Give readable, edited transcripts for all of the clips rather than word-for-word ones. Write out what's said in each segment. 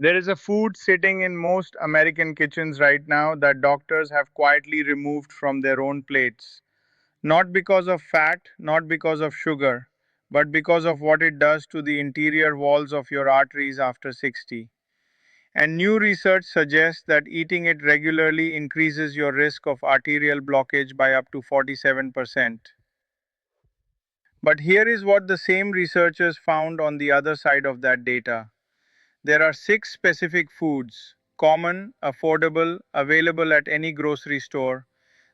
There is a food sitting in most American kitchens right now that doctors have quietly removed from their own plates. Not because of fat, not because of sugar, but because of what it does to the interior walls of your arteries after 60. And new research suggests that eating it regularly increases your risk of arterial blockage by up to 47%. But here is what the same researchers found on the other side of that data. There are six specific foods, common, affordable, available at any grocery store,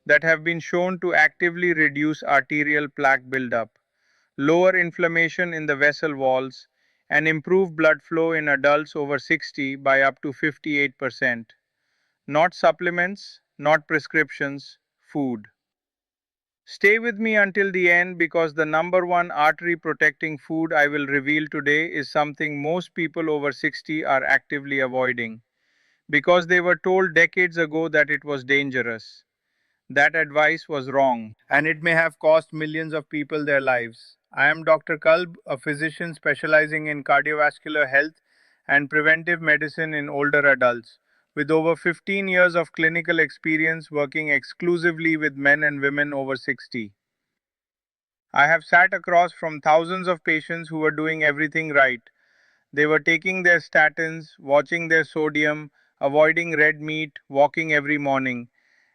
that have been shown to actively reduce arterial plaque buildup, lower inflammation in the vessel walls, and improve blood flow in adults over 60 by up to 58%. Not supplements, not prescriptions, food. Stay with me until the end because the number one artery protecting food I will reveal today is something most people over 60 are actively avoiding because they were told decades ago that it was dangerous. That advice was wrong, and it may have cost millions of people their lives. I am Dr. Kalb, a physician specializing in cardiovascular health and preventive medicine in older adults, with over 15 years of clinical experience working exclusively with men and women over 60. I have sat across from thousands of patients who were doing everything right. They were taking their statins, watching their sodium, avoiding red meat, walking every morning,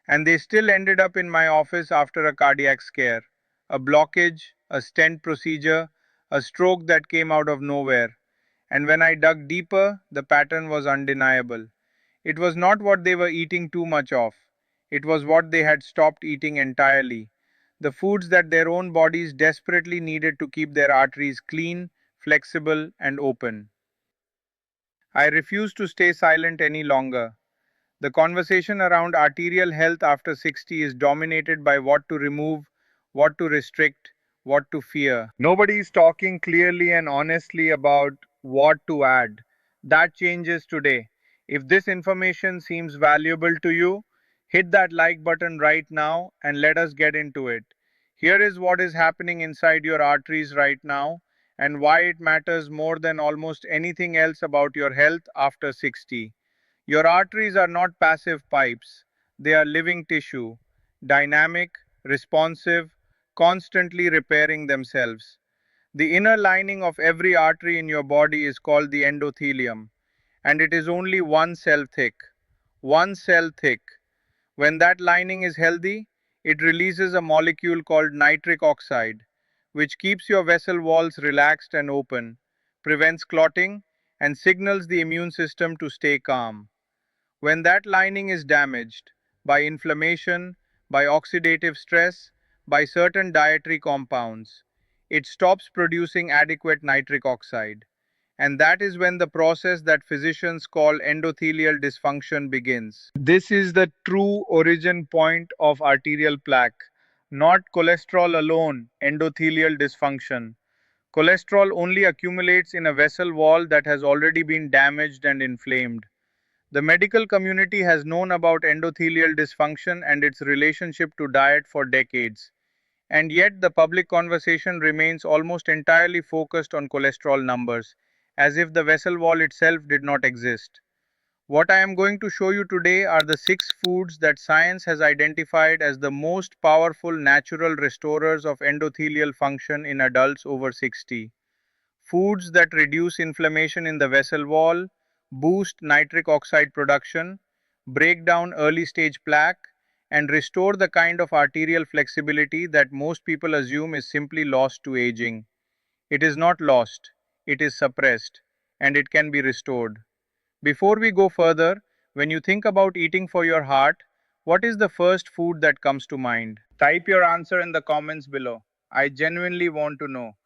and they still ended up in my office after a cardiac scare, a blockage, a stent procedure, a stroke that came out of nowhere. And when I dug deeper, the pattern was undeniable. It was not what they were eating too much of, it was what they had stopped eating entirely. The foods that their own bodies desperately needed to keep their arteries clean, flexible, and open. I refuse to stay silent any longer. The conversation around arterial health after 60 is dominated by what to remove, what to restrict, what to fear. Nobody is talking clearly and honestly about what to add. That changes today. If this information seems valuable to you, hit that like button right now and let us get into it. Here is what is happening inside your arteries right now and why it matters more than almost anything else about your health after 60. Your arteries are not passive pipes, they are living tissue, dynamic, responsive, constantly repairing themselves. The inner lining of every artery in your body is called the endothelium, and it is only one cell thick. One cell thick. When that lining is healthy, it releases a molecule called nitric oxide, which keeps your vessel walls relaxed and open, prevents clotting, and signals the immune system to stay calm. When that lining is damaged by inflammation, by oxidative stress, by certain dietary compounds, it stops producing adequate nitric oxide. And that is when the process that physicians call endothelial dysfunction begins. This is the true origin point of arterial plaque, not cholesterol alone, endothelial dysfunction. Cholesterol only accumulates in a vessel wall that has already been damaged and inflamed. The medical community has known about endothelial dysfunction and its relationship to diet for decades, and yet the public conversation remains almost entirely focused on cholesterol numbers, as if the vessel wall itself did not exist. What I am going to show you today are the six foods that science has identified as the most powerful natural restorers of endothelial function in adults over 60. Foods that reduce inflammation in the vessel wall, boost nitric oxide production, break down early stage plaque, and restore the kind of arterial flexibility that most people assume is simply lost to aging. It is not lost, it is suppressed, and it can be restored. Before we go further, when you think about eating for your heart, what is the first food that comes to mind? Type your answer in the comments below. I genuinely want to know.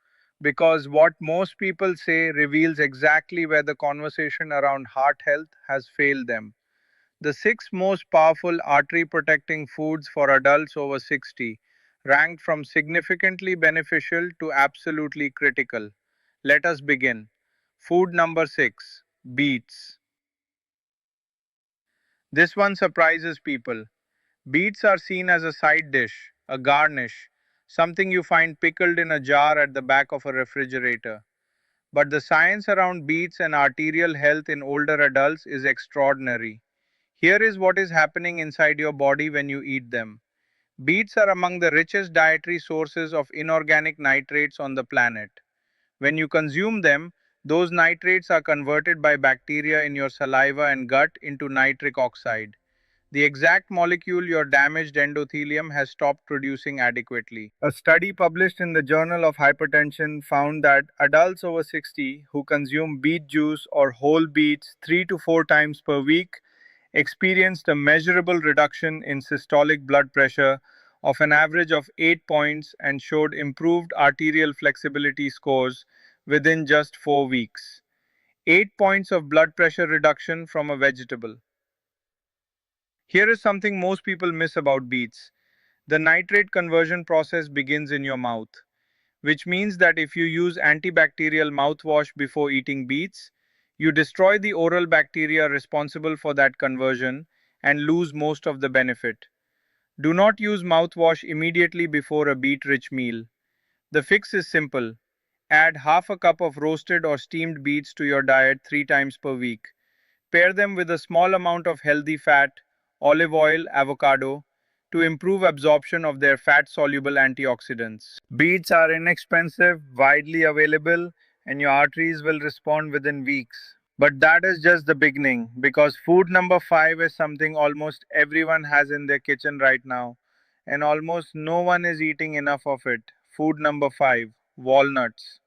Because what most people say reveals exactly where the conversation around heart health has failed them. The six most powerful artery protecting foods for adults over 60, ranked from significantly beneficial to absolutely critical. Let us begin. Food number 6, beets. This one surprises people. Beets are seen as a side dish, a garnish, something you find pickled in a jar at the back of a refrigerator. But the science around beets and arterial health in older adults is extraordinary. Here is what is happening inside your body when you eat them. Beets are among the richest dietary sources of inorganic nitrates on the planet. When you consume them, those nitrates are converted by bacteria in your saliva and gut into nitric oxide, the exact molecule your damaged endothelium has stopped producing adequately. A study published in the Journal of Hypertension found that adults over 60 who consume beet juice or whole beets 3 to 4 times per week experienced a measurable reduction in systolic blood pressure of an average of 8 points and showed improved arterial flexibility scores within just 4 weeks. 8 points of blood pressure reduction from a vegetable. Here is something most people miss about beets. The nitrate conversion process begins in your mouth, which means that if you use antibacterial mouthwash before eating beets, you destroy the oral bacteria responsible for that conversion and lose most of the benefit. Do not use mouthwash immediately before a beet rich meal. The fix is simple. Add half a cup of roasted or steamed beets to your diet 3 times per week. Pair them with a small amount of healthy fat, olive oil, avocado, to improve absorption of their fat soluble antioxidants. Beets are inexpensive, widely available, and your arteries will respond within weeks. But that is just the beginning, because food number 5 is something almost everyone has in their kitchen right now, and almost no one is eating enough of it. Food number 5: walnuts.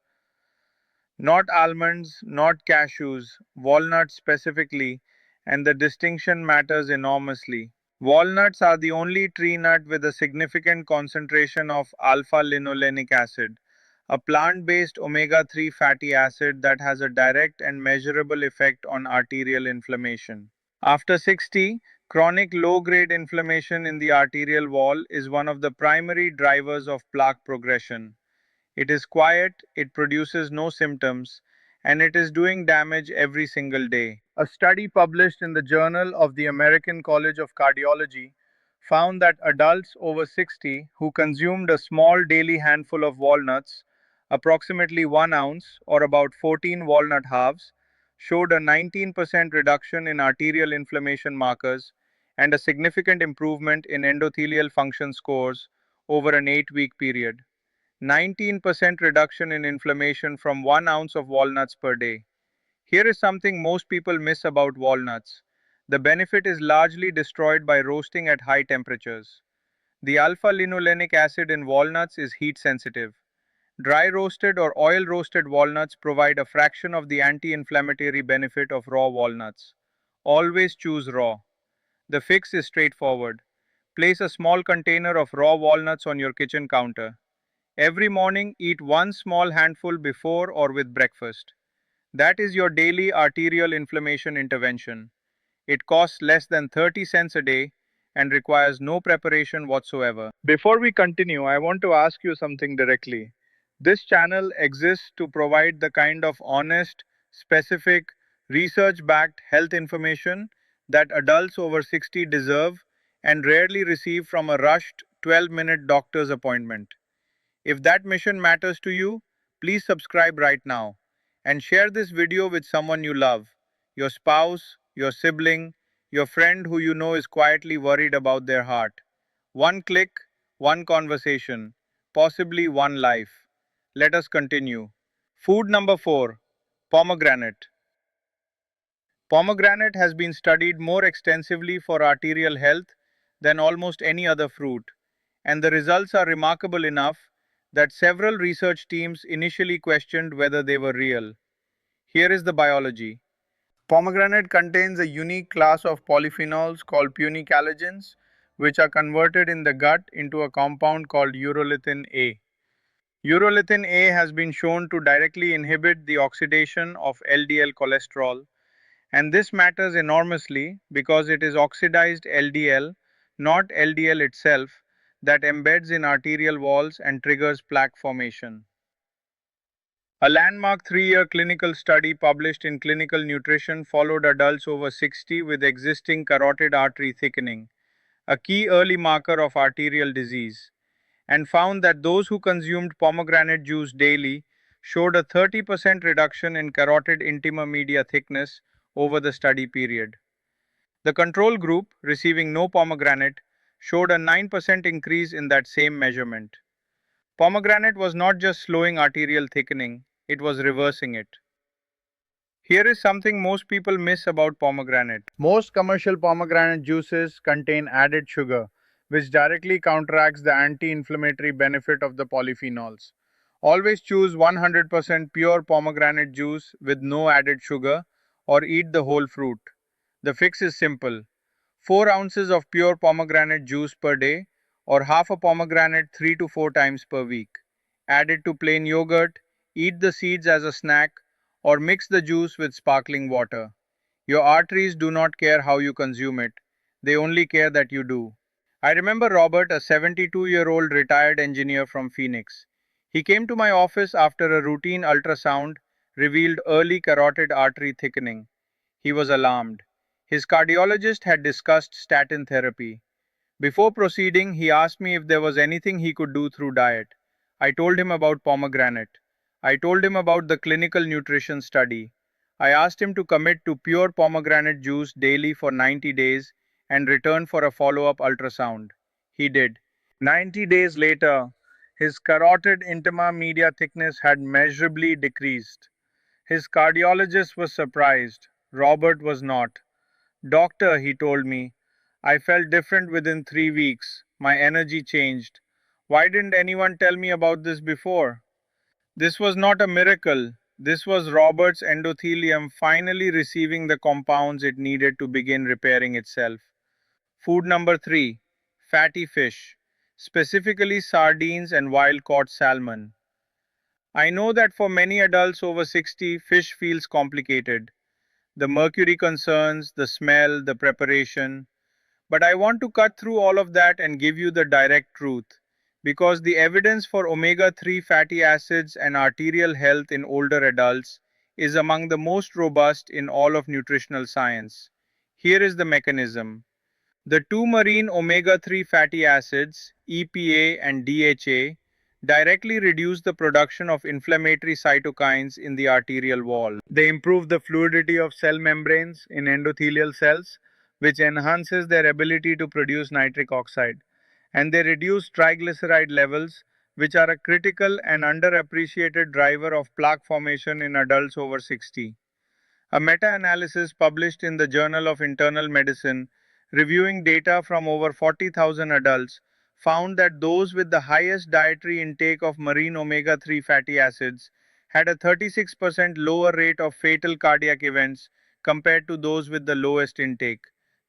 Not almonds, not cashews, walnuts specifically, and the distinction matters enormously. Walnuts are the only tree nut with a significant concentration of alpha linolenic acid, a plant based omega 3 fatty acid that has a direct and measurable effect on arterial inflammation. After 60, chronic low grade inflammation in the arterial wall is one of the primary drivers of plaque progression. It is quiet, it produces no symptoms, and it is doing damage every single day. A study published in the Journal of the American College of Cardiology found that adults over 60 who consumed a small daily handful of walnuts, approximately 1 ounce or about 14 walnut halves, showed a 19% reduction in arterial inflammation markers and a significant improvement in endothelial function scores over an 8-week period. 19% reduction in inflammation from 1 ounce of walnuts per day. Here is something most people miss about walnuts. The benefit is largely destroyed by roasting at high temperatures. The alpha linolenic acid in walnuts is heat sensitive. Dry roasted or oil roasted walnuts provide a fraction of the anti inflammatory benefit of raw walnuts. Always choose raw. The fix is straightforward. Place a small container of raw walnuts on your kitchen counter. Every morning, eat one small handful before or with breakfast. That is your daily arterial inflammation intervention. It costs less than 30 cents a day and requires no preparation whatsoever. Before we continue, I want to ask you something directly. This channel exists to provide the kind of honest, specific, research backed health information that adults over 60 deserve and rarely receive from a rushed 12-minute doctor's appointment. If that mission matters to you, please subscribe right now and share this video with someone you love, your spouse, your sibling, your friend who you know is quietly worried about their heart. One click, one conversation, possibly one life. Let us continue. Food number 4: pomegranate. Pomegranate has been studied more extensively for arterial health than almost any other fruit, and the results are remarkable enough that several research teams initially questioned whether they were real. Here is the biology. Pomegranate contains a unique class of polyphenols called punicalagins, which are converted in the gut into a compound called urolithin A. Urolithin A has been shown to directly inhibit the oxidation of LDL cholesterol, and this matters enormously because it is oxidized LDL, not LDL itself, that embeds in arterial walls and triggers plaque formation. A landmark 3-year clinical study published in Clinical Nutrition followed adults over 60 with existing carotid artery thickening, a key early marker of arterial disease, and found that those who consumed pomegranate juice daily showed a 30% reduction in carotid intima media thickness over the study period. The control group, receiving no pomegranate, showed a 9% increase in that same measurement. Pomegranate was not just slowing arterial thickening, it was reversing it. Here is something most people miss about pomegranate. Most commercial pomegranate juices contain added sugar, which directly counteracts the anti inflammatory benefit of the polyphenols. Always choose 100% pure pomegranate juice with no added sugar or eat the whole fruit. The fix is simple: 4 ounces of pure pomegranate juice per day, or half a pomegranate 3 to 4 times per week. Add it to plain yogurt, eat the seeds as a snack, or mix the juice with sparkling water. Your arteries do not care how you consume it, they only care that you do. I remember Robert, a 72-year-old retired engineer from Phoenix. He came to my office after a routine ultrasound revealed early carotid artery thickening. He was alarmed. His cardiologist had discussed statin therapy. Before proceeding, he asked me if there was anything he could do through diet. I told him about pomegranate. I told him about the clinical nutrition study. I asked him to commit to pure pomegranate juice daily for 90 days and return for a follow up ultrasound. He did. 90 days later, his carotid intima media thickness had measurably decreased. His cardiologist was surprised. Robert was not. Doctor, he told me, I felt different within 3 weeks. My energy changed. Why didn't anyone tell me about this before? This was not a miracle. This was Robert's endothelium finally receiving the compounds it needed to begin repairing itself. Food number 3: fatty fish, specifically sardines and wild caught salmon. I know that for many adults over 60, fish feels complicated. The mercury concerns, the smell, the preparation. But I want to cut through all of that and give you the direct truth. Because the evidence for omega 3 fatty acids and arterial health in older adults is among the most robust in all of nutritional science. Here is the mechanism. The two marine omega 3 fatty acids, EPA and DHA, directly reduce the production of inflammatory cytokines in the arterial wall. They improve the fluidity of cell membranes in endothelial cells, which enhances their ability to produce nitric oxide. And they reduce triglyceride levels, which are a critical and underappreciated driver of plaque formation in adults over 60. A meta-analysis published in the Journal of Internal Medicine, reviewing data from over 40,000 adults, found that those with the highest dietary intake of marine omega-3 fatty acids had a 36% lower rate of fatal cardiac events compared to those with the lowest intake.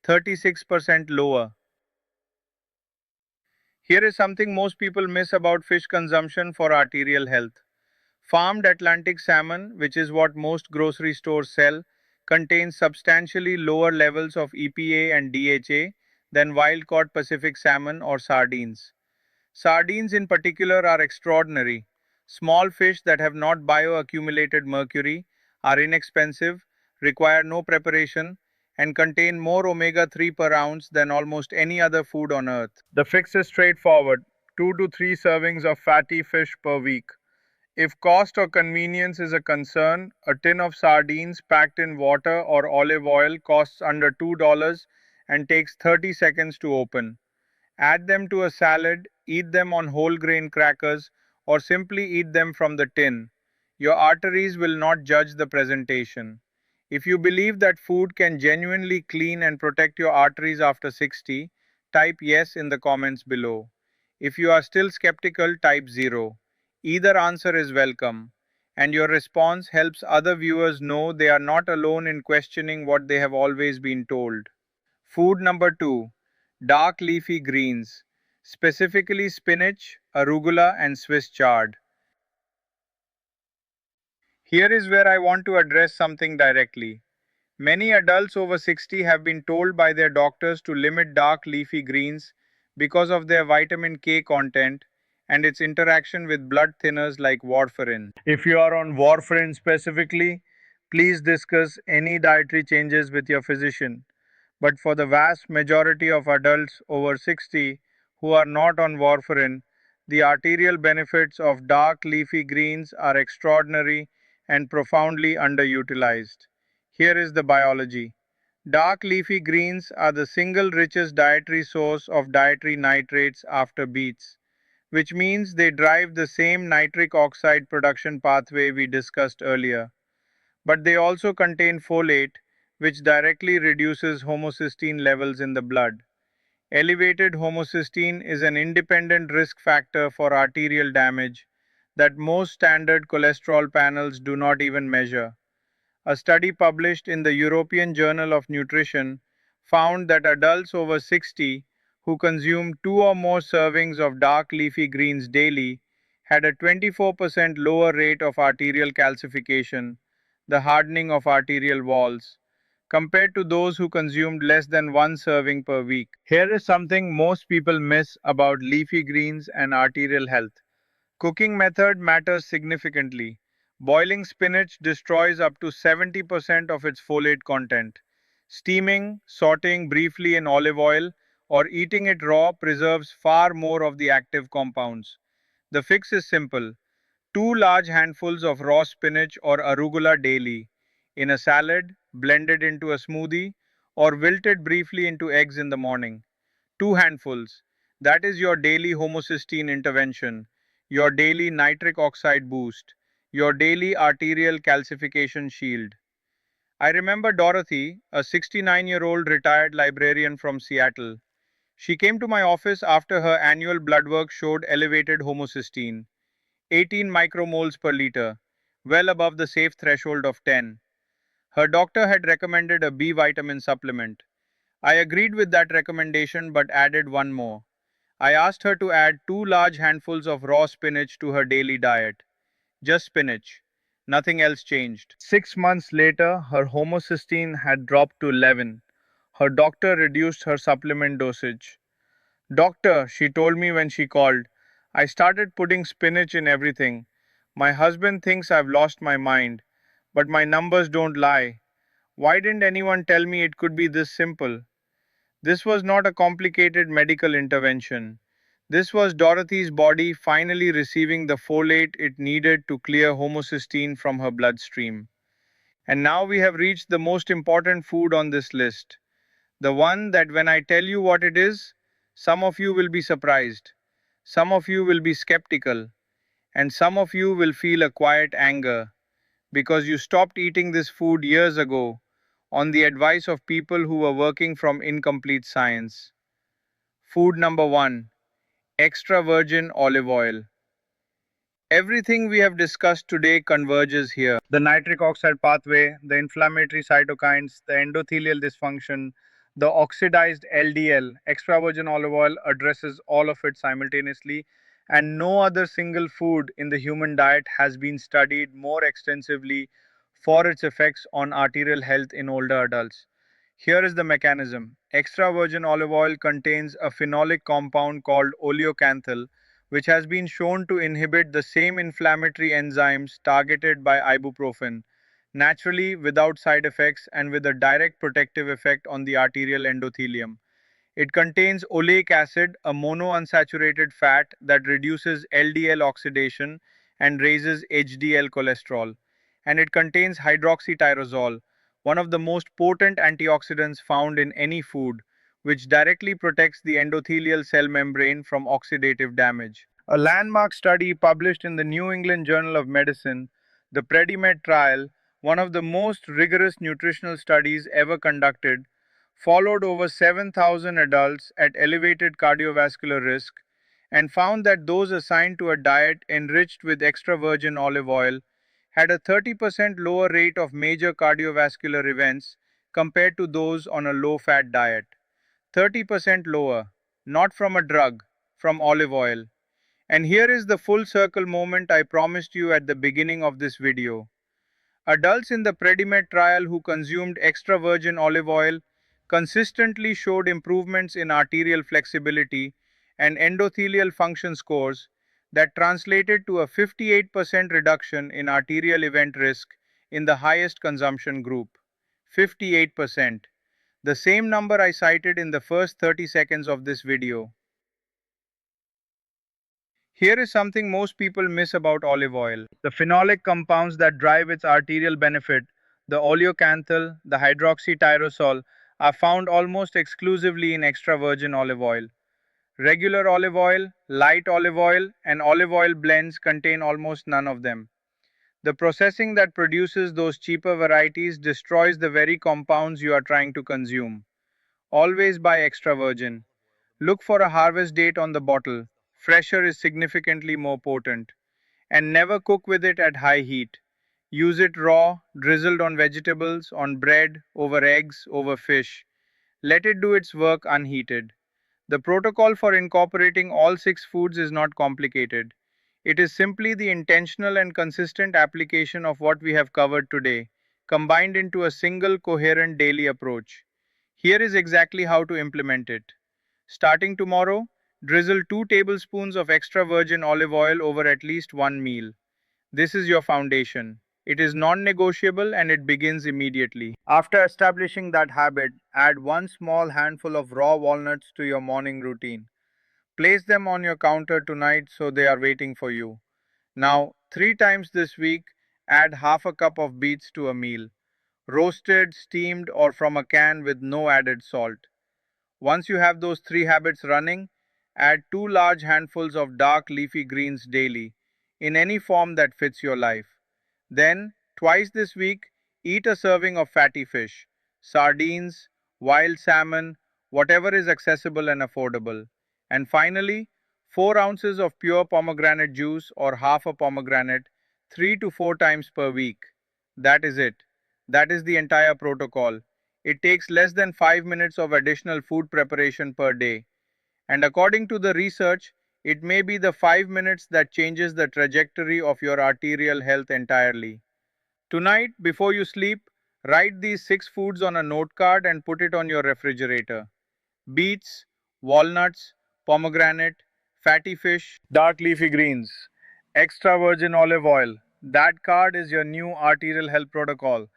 36% lower. Here is something most people miss about fish consumption for arterial health. Farmed Atlantic salmon, which is what most grocery stores sell, contains substantially lower levels of EPA and DHA than wild caught Pacific salmon or sardines. Sardines, in particular, are extraordinary. Small fish that have not bioaccumulated mercury, are inexpensive, require no preparation, and contain more omega 3 per ounce than almost any other food on earth. The fix is straightforward: 2 to 3 servings of fatty fish per week. If cost or convenience is a concern, a tin of sardines packed in water or olive oil costs under $2 and takes 30 seconds to open. Add them to a salad, eat them on whole grain crackers, or simply eat them from the tin. Your arteries will not judge the presentation. If you believe that food can genuinely clean and protect your arteries after 60, type yes in the comments below. If you are still skeptical, type 0. Either answer is welcome, and your response helps other viewers know they are not alone in questioning what they have always been told. Food number 2: dark leafy greens, specifically spinach, arugula, and Swiss chard. Here is where I want to address something directly. Many adults over 60 have been told by their doctors to limit dark leafy greens because of their vitamin K content and its interaction with blood thinners like warfarin. If you are on warfarin specifically, please discuss any dietary changes with your physician. But for the vast majority of adults over 60 who are not on warfarin, The arterial benefits of dark leafy greens are extraordinary and profoundly underutilized. Here is the biology. Dark leafy greens are the single richest dietary source of dietary nitrates after beets, which means they drive the same nitric oxide production pathway we discussed earlier. But they also contain folate, which directly reduces homocysteine levels in the blood. Elevated homocysteine is an independent risk factor for arterial damage that most standard cholesterol panels do not even measure. A study published in the European Journal of Nutrition found that adults over 60 who consumed two or more servings of dark leafy greens daily had a 24% lower rate of arterial calcification, the hardening of arterial walls, compared to those who consumed less than one serving per week. Here is something most people miss about leafy greens and arterial health. Cooking method matters significantly. Boiling spinach destroys up to 70% of its folate content. Steaming, sauteing briefly in olive oil, or eating it raw preserves far more of the active compounds. The fix is simple: two large handfuls of raw spinach or arugula daily, in a salad, blended into a smoothie, or wilted briefly into eggs in the morning. Two handfuls. That is your daily homocysteine intervention, your daily nitric oxide boost, your daily arterial calcification shield. I remember Dorothy, a 69-year-old retired librarian from Seattle. She came to my office after her annual blood work showed elevated homocysteine, 18 micromoles per liter, well above the safe threshold of 10. Her doctor had recommended a B vitamin supplement. I agreed with that recommendation but added one more. I asked her to add two large handfuls of raw spinach to her daily diet. Just spinach. Nothing else changed. 6 months later, her homocysteine had dropped to 11. Her doctor reduced her supplement dosage. Doctor, she told me when she called, I started putting spinach in everything. My husband thinks I've lost my mind, but my numbers don't lie. Why didn't anyone tell me it could be this simple? This was not a complicated medical intervention. This was Dorothy's body finally receiving the folate it needed to clear homocysteine from her bloodstream. And now we have reached the most important food on this list. The one that when I tell you what it is, some of you will be surprised, some of you will be skeptical, and some of you will feel a quiet anger because you stopped eating this food years ago on the advice of people who were working from incomplete science. Food number one: extra virgin olive oil. Everything we have discussed today converges here. The nitric oxide pathway, the inflammatory cytokines, the endothelial dysfunction, the oxidized LDL, extra virgin olive oil addresses all of it simultaneously, and no other single food in the human diet has been studied more extensively for its effects on arterial health in older adults. Here is the mechanism. Extra virgin olive oil contains a phenolic compound called oleocanthal, which has been shown to inhibit the same inflammatory enzymes targeted by ibuprofen, naturally without side effects and with a direct protective effect on the arterial endothelium. It contains oleic acid, a monounsaturated fat that reduces LDL oxidation and raises HDL cholesterol. And it contains hydroxytyrosol, one of the most potent antioxidants found in any food, which directly protects the endothelial cell membrane from oxidative damage. A landmark study published in the New England Journal of Medicine, the PREDIMED trial, one of the most rigorous nutritional studies ever conducted, followed over 7,000 adults at elevated cardiovascular risk and found that those assigned to a diet enriched with extra virgin olive oil had a 30% lower rate of major cardiovascular events compared to those on a low fat diet. 30% lower, not from a drug, from olive oil. And here is the full circle moment I promised you at the beginning of this video. Adults in the PREDIMED trial who consumed extra virgin olive oil consistently showed improvements in arterial flexibility and endothelial function scores that translated to a 58% reduction in arterial event risk in the highest consumption group. 58%. The same number I cited in the first 30 seconds of this video. Here is something most people miss about olive oil. The phenolic compounds that drive its arterial benefit, the oleocanthal, the hydroxytyrosol, are found almost exclusively in extra virgin olive oil. Regular olive oil, light olive oil, and olive oil blends contain almost none of them. The processing that produces those cheaper varieties destroys the very compounds you are trying to consume. Always buy extra virgin. Look for a harvest date on the bottle. Fresher is significantly more potent. And never cook with it at high heat. Use it raw, drizzled on vegetables, on bread, over eggs, over fish. Let it do its work unheated. The protocol for incorporating all six foods is not complicated. It is simply the intentional and consistent application of what we have covered today, combined into a single coherent daily approach. Here is exactly how to implement it. Starting tomorrow, drizzle 2 tablespoons of extra virgin olive oil over at least one meal. This is your foundation. It is non negotiable and it begins immediately. After establishing that habit, add one small handful of raw walnuts to your morning routine. Place them on your counter tonight so they are waiting for you. Now, 3 times this week, add half a cup of beets to a meal, roasted, steamed, or from a can with no added salt. Once you have those three habits running, add 2 large handfuls of dark leafy greens daily, in any form that fits your life. Then, twice this week, eat a serving of fatty fish, sardines, wild salmon, whatever is accessible and affordable. And finally, 4 ounces of pure pomegranate juice or half a pomegranate 3 to 4 times per week. That is it. That is the entire protocol. It takes less than 5 minutes of additional food preparation per day. And according to the research, it may be the 5 minutes that changes the trajectory of your arterial health entirely. Tonight, before you sleep, write these 6 foods on a note card and put it on your refrigerator: beets, walnuts, pomegranate, fatty fish, dark leafy greens, extra virgin olive oil. That card is your new arterial health protocol.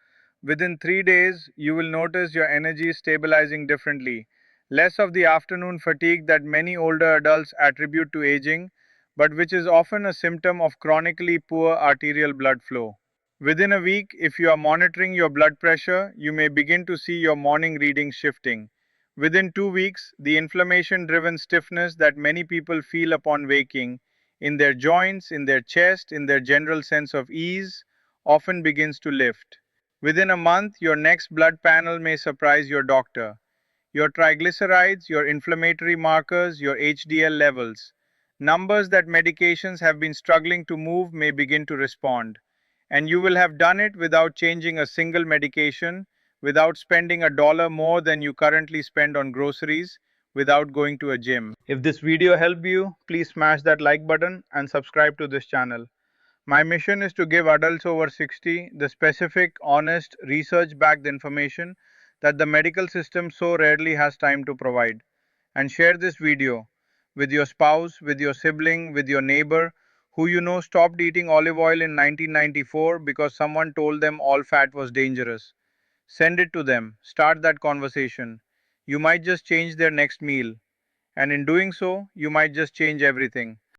Within 3 days, you will notice your energy stabilizing differently. Less of the afternoon fatigue that many older adults attribute to aging, but which is often a symptom of chronically poor arterial blood flow. Within a week, if you are monitoring your blood pressure, you may begin to see your morning readings shifting. Within 2 weeks, the inflammation driven stiffness that many people feel upon waking, in their joints, in their chest, in their general sense of ease, often begins to lift. Within a month, your next blood panel may surprise your doctor. Your triglycerides, your inflammatory markers, your HDL levels, numbers that medications have been struggling to move, may begin to respond. And you will have done it without changing a single medication, without spending $1 more than you currently spend on groceries, without going to a gym. If this video helped you, please smash that like button and subscribe to this channel. My mission is to give adults over 60 the specific, honest, research backed information that the medical system so rarely has time to provide. And share this video with your spouse, with your sibling, with your neighbor who you know stopped eating olive oil in 1994 because someone told them all fat was dangerous. Send it to them. Start that conversation. You might just change their next meal. And in doing so, you might just change everything.